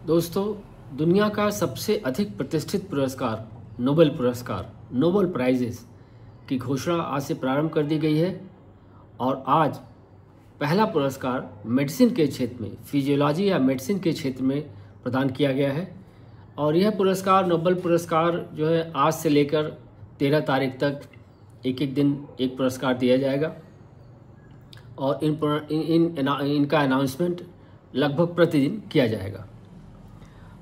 दोस्तों, दुनिया का सबसे अधिक प्रतिष्ठित पुरस्कार नोबेल पुरस्कार नोबेल प्राइजेस की घोषणा आज से प्रारंभ कर दी गई है और आज पहला पुरस्कार मेडिसिन के क्षेत्र में, फिजियोलॉजी या मेडिसिन के क्षेत्र में प्रदान किया गया है। और यह पुरस्कार नोबेल पुरस्कार जो है आज से लेकर 13 तारीख तक एक एक दिन एक पुरस्कार दिया जाएगा और इनका अनाउंसमेंट लगभग प्रतिदिन किया जाएगा।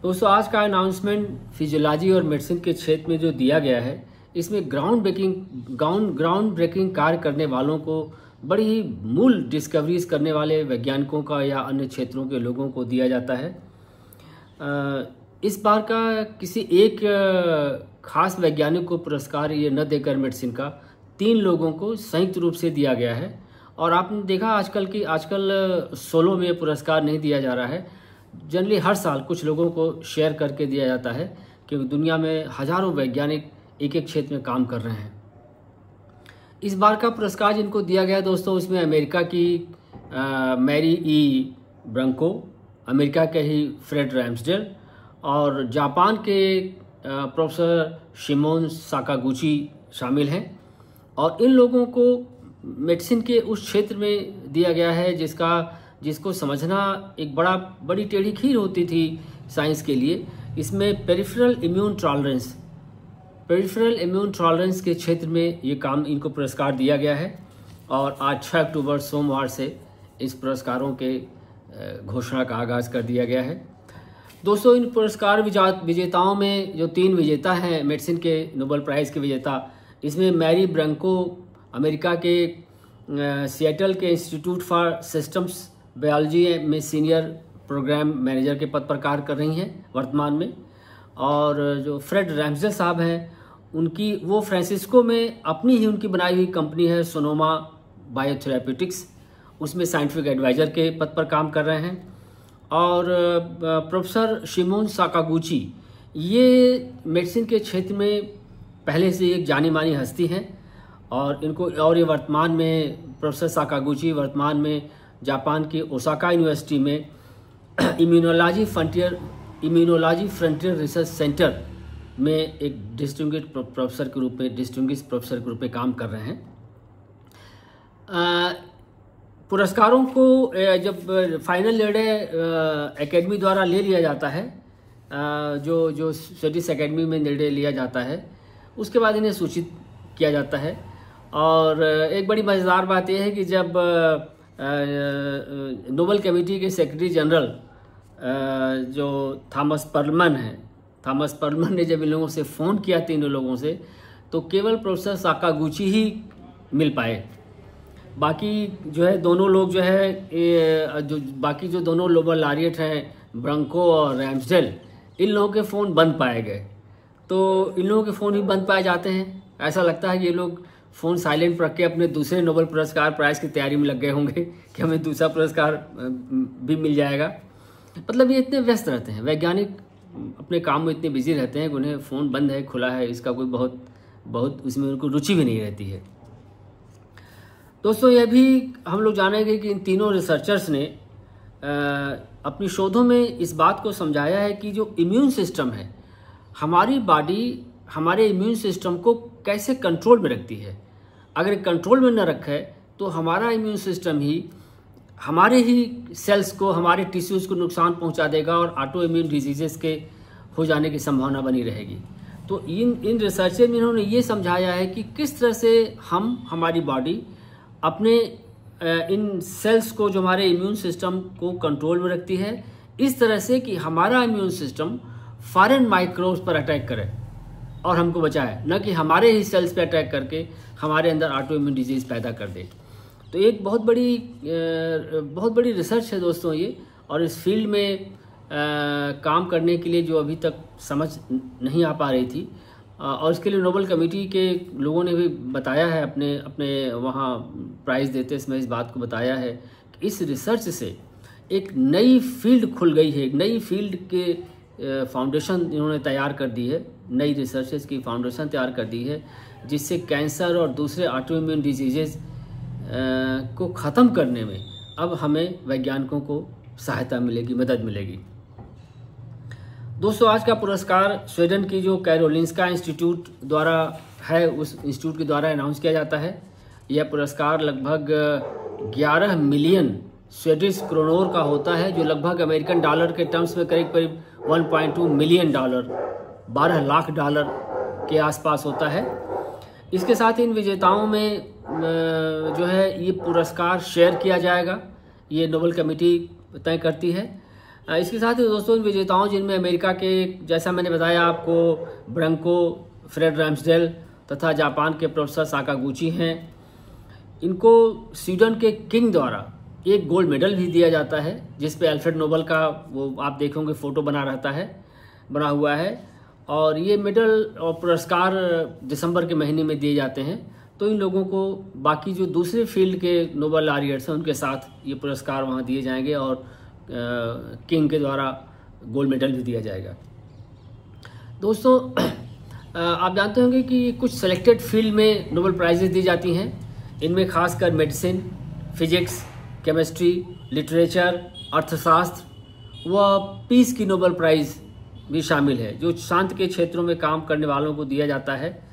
दोस्तों, आज का अनाउंसमेंट फिजियोलॉजी और मेडिसिन के क्षेत्र में जो दिया गया है, इसमें ग्राउंड ब्रेकिंग कार्य करने वालों को, बड़ी ही मूल डिस्कवरीज करने वाले वैज्ञानिकों का या अन्य क्षेत्रों के लोगों को दिया जाता है। इस बार का किसी एक खास वैज्ञानिक को पुरस्कार ये न देकर मेडिसिन का 3 लोगों को संयुक्त रूप से दिया गया है। और आपने देखा आजकल सोलो में पुरस्कार नहीं दिया जा रहा है। जनरली हर साल कुछ लोगों को शेयर करके दिया जाता है, क्योंकि दुनिया में हजारों वैज्ञानिक एक एक क्षेत्र में काम कर रहे हैं। इस बार का पुरस्कार जिनको दिया गया दोस्तों, उसमें अमेरिका की मैरी ई ब्रंको, अमेरिका के ही फ्रेड रैम्सडेल और जापान के प्रोफेसर शिमोन साकागुची शामिल हैं। और इन लोगों को मेडिसिन के उस क्षेत्र में दिया गया है जिसको समझना एक बड़ी टेढ़ी खीर होती थी साइंस के लिए। इसमें पेरिफेरल इम्यून टॉलरेंस के क्षेत्र में ये काम, इनको पुरस्कार दिया गया है। और आज 6 अक्टूबर सोमवार से इस पुरस्कारों के घोषणा का आगाज कर दिया गया है। दोस्तों, इन पुरस्कार विजेताओं में जो 3 विजेता हैं मेडिसिन के नोबेल प्राइज़ के विजेता, इसमें मैरी ब्रंको अमेरिका के सिएटल के इंस्टीट्यूट फॉर सिस्टम्स बायोलॉजी में सीनियर प्रोग्राम मैनेजर के पद पर कार्य कर रही हैं वर्तमान में। और जो फ्रेड रैम्सडेल साहब हैं, वो फ्रांसिस्को में उनकी बनाई हुई कंपनी है सोनोमा बायोथेराप्यूटिक्स, उसमें साइंटिफिक एडवाइज़र के पद पर काम कर रहे हैं। और प्रोफेसर शिमोन साकागुची, ये मेडिसिन के क्षेत्र में पहले से एक जानी मानी हस्ती हैं और ये वर्तमान में प्रोफेसर साकागुची वर्तमान में जापान की ओसाका यूनिवर्सिटी में इम्यूनोलॉजी फ्रंटियर रिसर्च सेंटर में एक डिस्टिंग्विश्ड प्रोफेसर के रूप में काम कर रहे हैं। पुरस्कारों को जब फाइनल निर्णय एकेडमी द्वारा ले लिया जाता है, जो स्वेटिश एकेडमी में निर्णय लिया जाता है, उसके बाद इन्हें सूचित किया जाता है। और एक बड़ी मज़ेदार बात यह है कि जब नोबेल कमेटी के सेक्रेटरी जनरल जो थॉमस पर्लमन ने जब इन लोगों से फ़ोन किया, 3 लोगों से, तो केवल प्रोफेसर साकागुची ही मिल पाए। बाकी जो है दोनों लोग जो है बाकी जो दोनों नोबेल लॉरिएट हैं, ब्रंको और रैम्सडेल, इन लोगों के फ़ोन बंद पाए गए। तो इन लोगों के फ़ोन भी बंद पाए जाते हैं। ऐसा लगता है कि ये लोग फ़ोन साइलेंट पर रख के अपने दूसरे नोबेल पुरस्कार प्राइज़ की तैयारी में लग गए होंगे कि हमें दूसरा पुरस्कार भी मिल जाएगा। मतलब ये इतने व्यस्त रहते हैं, वैज्ञानिक अपने काम में इतने बिजी रहते हैं कि उन्हें फ़ोन बंद है खुला है, इसका कोई बहुत उसमें उनको रुचि भी नहीं रहती है। दोस्तों, यह भी हम लोग जानेंगे कि इन तीनों रिसर्चर्स ने अपनी शोधों में इस बात को समझाया है कि जो इम्यून सिस्टम है, हमारी बॉडी हमारे इम्यून सिस्टम को कैसे कंट्रोल में रखती है। अगर कंट्रोल में न रखे तो हमारा इम्यून सिस्टम ही हमारे ही सेल्स को, हमारे टिश्यूज़ को नुकसान पहुंचा देगा और ऑटो इम्यून डिजीज़ेस के हो जाने की संभावना बनी रहेगी। तो इन रिसर्चर में इन्होंने ये समझाया है कि किस तरह से हमारी बॉडी अपने इन सेल्स को, जो हमारे इम्यून सिस्टम को कंट्रोल में रखती है, इस तरह से कि हमारा इम्यून सिस्टम फॉरेन माइक्रोब्स पर अटैक करे और हमको बचाए, न कि हमारे ही सेल्स पे अटैक करके हमारे अंदर ऑटो इम्यून डिजीज़ पैदा कर दे। तो एक बहुत बड़ी रिसर्च है दोस्तों ये। और इस फील्ड में काम करने के लिए जो अभी तक समझ नहीं आ पा रही थी, और इसके लिए नोबेल कमेटी के लोगों ने भी बताया है, अपने वहाँ प्राइज़ देते इसमें इस बात को बताया है कि इस रिसर्च से एक नई फील्ड खुल गई है, एक नई फील्ड के फाउंडेशन इन्होंने तैयार कर दी है, नई रिसर्चेस की फाउंडेशन तैयार कर दी है, जिससे कैंसर और दूसरे ऑटो इम्यून डिजीज़ेस को ख़त्म करने में अब हमें वैज्ञानिकों को सहायता मिलेगी, मदद मिलेगी। दोस्तों आज का पुरस्कार स्वीडन की जो कैरोलिंस्का इंस्टीट्यूट द्वारा है, उस इंस्टीट्यूट के द्वारा अनाउंस किया जाता है। यह पुरस्कार लगभग 11 मिलियन स्वीडिश क्रोनोर का होता है, जो लगभग अमेरिकन डॉलर के टर्म्स में करीब करीब 1.2 मिलियन डॉलर, 12 लाख डॉलर के आसपास होता है। इसके साथ इन विजेताओं में जो है ये पुरस्कार शेयर किया जाएगा, ये नोबेल कमेटी तय करती है। इसके साथ ही दोस्तों इन विजेताओं जिनमें अमेरिका के, जैसा मैंने बताया आपको, ब्रंको फ्रेड रैम्सडेल तथा जापान के प्रोफेसर साकागुची हैं, इनको स्वीडन के किंग द्वारा एक गोल्ड मेडल भी दिया जाता है, जिस पे अल्फ्रेड नोबेल का वो आप देखोगे फोटो बना हुआ है। और ये मेडल और पुरस्कार दिसंबर के महीने में दिए जाते हैं। तो इन लोगों को बाकी जो दूसरे फील्ड के नोबेल लॉरिएट्स हैं उनके साथ ये पुरस्कार वहाँ दिए जाएंगे और किंग के द्वारा गोल्ड मेडल भी दिया जाएगा। दोस्तों आप जानते होंगे कि कुछ सेलेक्टेड फील्ड में नोबेल प्राइजेस दी जाती हैं। इनमें खासकर मेडिसिन, फिजिक्स, केमिस्ट्री, लिटरेचर, अर्थशास्त्र व पीस की नोबेल प्राइज़ भी शामिल है, जो शांत के क्षेत्रों में काम करने वालों को दिया जाता है।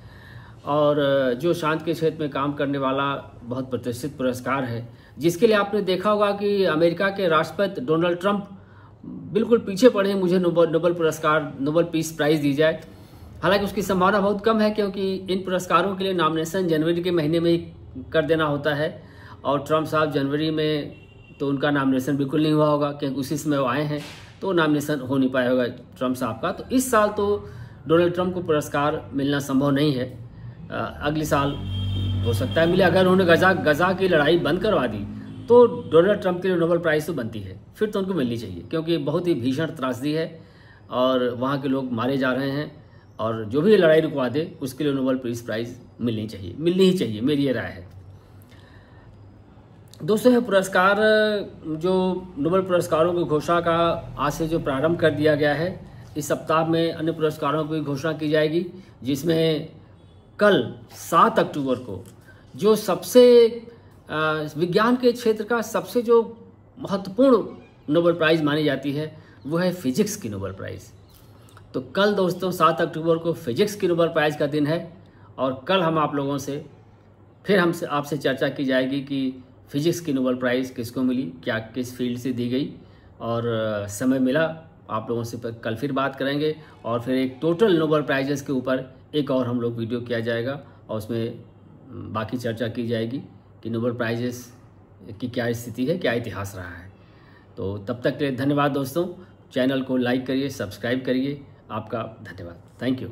और जो शांत के क्षेत्र में काम करने वाला बहुत प्रतिष्ठित पुरस्कार है, जिसके लिए आपने देखा होगा कि अमेरिका के राष्ट्रपति डोनाल्ड ट्रंप बिल्कुल पीछे पड़े हैं, मुझे नोबेल पुरस्कार, नोबेल पीस प्राइज़ दी जाए। हालांकि उसकी संभावना बहुत कम है, क्योंकि इन पुरस्कारों के लिए नॉमिनेशन जनवरी के महीने में ही कर देना होता है। और ट्रंप साहब जनवरी में तो उनका नॉमिनेशन बिल्कुल नहीं हुआ होगा, क्योंकि उसी समय वो आए हैं, तो नॉमिनेशन हो नहीं पाया होगा ट्रंप साहब का। तो इस साल तो डोनाल्ड ट्रंप को पुरस्कार मिलना संभव नहीं है। अगले साल हो सकता है मिले। अगर उन्होंने गजा की लड़ाई बंद करवा दी तो डोनाल्ड ट्रंप के लिए नोबेल प्राइज़ तो बनती है, फिर तो उनको मिलनी चाहिए, क्योंकि बहुत ही भीषण त्रासदी है और वहाँ के लोग मारे जा रहे हैं। और जो भी लड़ाई रुकवा दे उसके लिए नोबेल पीस प्राइज़ मिलनी ही चाहिए, मेरी ये राय है। दोस्तों यह पुरस्कार, जो नोबेल पुरस्कारों की घोषणा का आज से जो प्रारंभ कर दिया गया है, इस सप्ताह में अन्य पुरस्कारों की घोषणा की जाएगी, जिसमें कल 7 अक्टूबर को जो सबसे विज्ञान के क्षेत्र का सबसे जो महत्वपूर्ण नोबेल प्राइज़ मानी जाती है वो है फिजिक्स की नोबेल प्राइज़। तो कल दोस्तों 7 अक्टूबर को फिजिक्स की नोबेल प्राइज़ का दिन है, और कल हम आप लोगों से फिर आपसे चर्चा की जाएगी कि फिजिक्स की नोबेल प्राइज़ किसको मिली, क्या किस फील्ड से दी गई, और समय मिला आप लोगों से कल फिर बात करेंगे। और फिर एक टोटल नोबेल प्राइजेस के ऊपर एक और हम लोग वीडियो किया जाएगा, और उसमें बाकी चर्चा की जाएगी कि नोबेल प्राइजेस की क्या स्थिति है, क्या इतिहास रहा है। तो तब तक के लिए धन्यवाद दोस्तों। चैनल को लाइक करिए, सब्सक्राइब करिए। आपका धन्यवाद। Thank you.